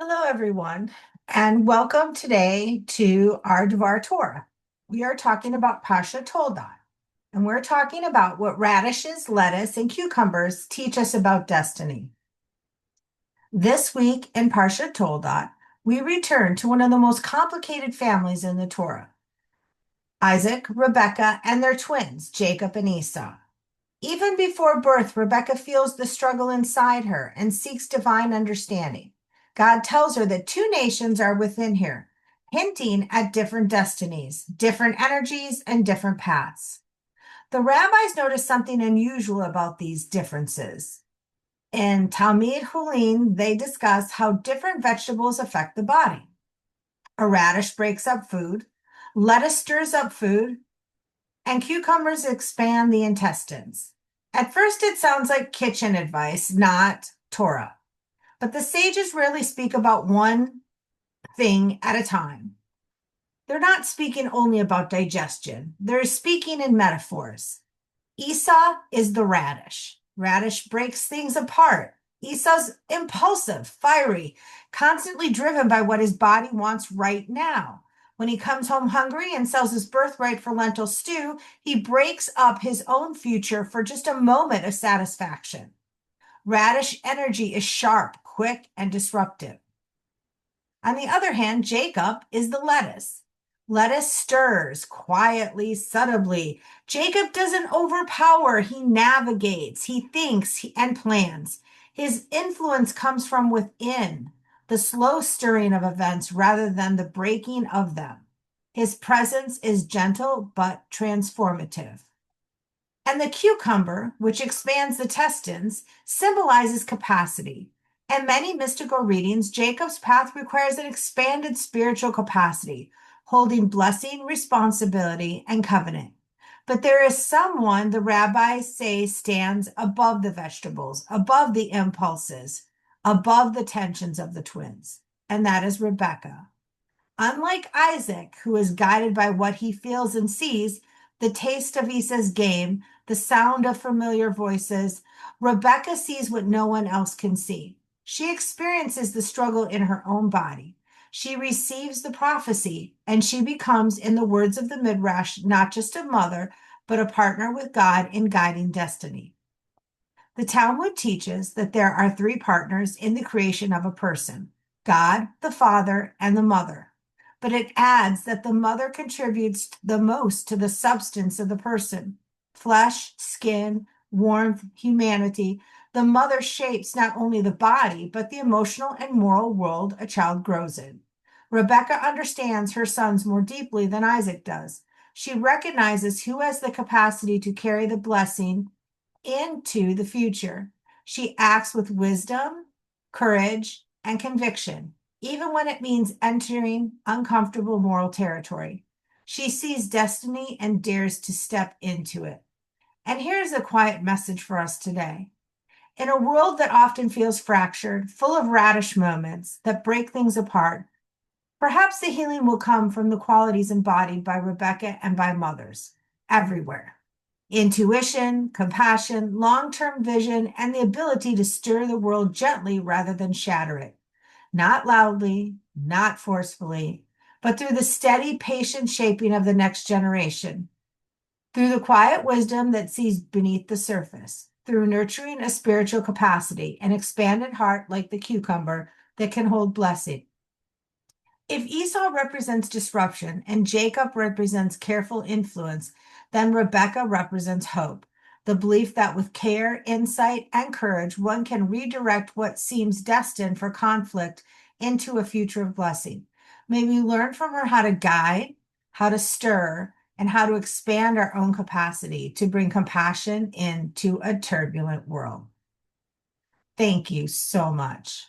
Hello, everyone, and welcome today to our Devar Torah. We are talking about Parsha Toldot, and we're talking about what radishes, lettuce, and cucumbers teach us about destiny. This week in Parsha Toldot, we return to one of the most complicated families in the Torah, Isaac, Rebekah, and their twins, Jacob and Esau. Even before birth, Rebekah feels the struggle inside her and seeks divine understanding. God tells her that two nations are within her, hinting at different destinies, different energies, and different paths. The rabbis notice something unusual about these differences. In Talmud Hulin, they discuss how different vegetables affect the body. A radish breaks up food, lettuce stirs up food, and cucumbers expand the intestines. At first, it sounds like kitchen advice, not Torah. But the sages rarely speak about one thing at a time. They're not speaking only about digestion, they're speaking in metaphors. Esau is the radish. Radish breaks things apart. Esau's impulsive, fiery, constantly driven by what his body wants right now. When he comes home hungry and sells his birthright for lentil stew, he breaks up his own future for just a moment of satisfaction. Radish energy is sharp, quick, and disruptive. On the other hand, Jacob is the lettuce. Lettuce stirs quietly, subtly. Jacob doesn't overpower, he navigates, he thinks, and plans. His influence comes from within, the slow stirring of events rather than the breaking of them. His presence is gentle but transformative. And the cucumber, which expands the intestines, symbolizes capacity. In many mystical readings, Jacob's path requires an expanded spiritual capacity, holding blessing, responsibility, and covenant. But there is someone the rabbis say stands above the vegetables, above the impulses, above the tensions of the twins, and that is Rebekah. Unlike Isaac, who is guided by what he feels and sees, the taste of Esau's game, the sound of familiar voices, Rebekah sees what no one else can see. She experiences the struggle in her own body. She receives the prophecy, and she becomes, in the words of the Midrash, not just a mother, but a partner with God in guiding destiny. The Talmud teaches that there are three partners in the creation of a person: God, the Father, and the Mother. But it adds that the mother contributes the most to the substance of the person: flesh, skin, warmth, humanity. The mother shapes not only the body, but the emotional and moral world a child grows in. Rebekah understands her sons more deeply than Isaac does. She recognizes who has the capacity to carry the blessing into the future. She acts with wisdom, courage, and conviction, even when it means entering uncomfortable moral territory. She sees destiny and dares to step into it. And here's a quiet message for us today. In a world that often feels fractured, full of radish moments that break things apart, perhaps the healing will come from the qualities embodied by Rebekah and by mothers everywhere: intuition, compassion, long-term vision, and the ability to stir the world gently rather than shatter it. Not loudly, not forcefully, but through the steady, patient shaping of the next generation, through the quiet wisdom that sees beneath the surface, through nurturing a spiritual capacity, an expanded heart like the cucumber that can hold blessing. If Esau represents disruption and Jacob represents careful influence, then Rebekah represents hope, the belief that with care, insight, and courage, one can redirect what seems destined for conflict into a future of blessing. May we learn from her how to guide, how to stir, and how to expand our own capacity to bring compassion into a turbulent world. Thank you so much.